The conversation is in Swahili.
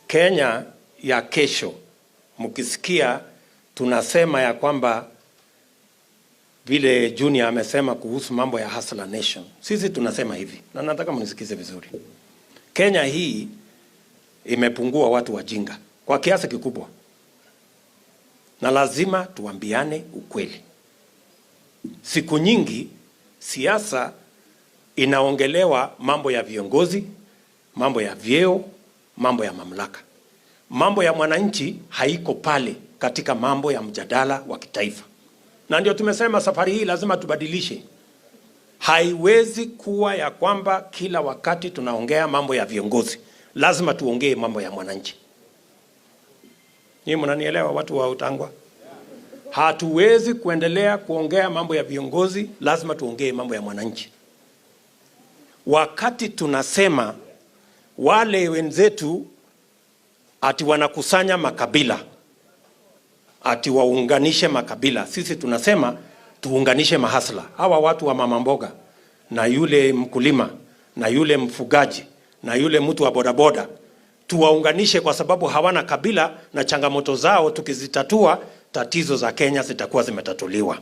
Kenya ya kesho, mkisikia tunasema ya kwamba vile Junior amesema kuhusu mambo ya Hustler Nation, sisi tunasema hivi, na nataka mnisikize vizuri. Kenya hii imepungua watu wajinga kwa kiasi kikubwa, na lazima tuambiane ukweli. Siku nyingi siasa inaongelewa mambo ya viongozi, mambo ya vyeo, mambo ya mamlaka. Mambo ya mwananchi haiko pale katika mambo ya mjadala wa kitaifa. Na ndio tumesema safari hii lazima tubadilishe. Haiwezi kuwa ya kwamba kila wakati tunaongea mambo ya viongozi. Lazima tuongee mambo ya mwananchi. Nyinyi mnanielewa watu wa Utangwa? Hatuwezi kuendelea kuongea mambo ya viongozi, lazima tuongee mambo ya mwananchi. Wakati tunasema wale wenzetu ati wanakusanya makabila, ati waunganishe makabila, sisi tunasema tuunganishe mahasla. Hawa watu wa mama mboga na yule mkulima na yule mfugaji na yule mtu wa bodaboda, tuwaunganishe kwa sababu hawana kabila, na changamoto zao tukizitatua, tatizo za Kenya zitakuwa zimetatuliwa.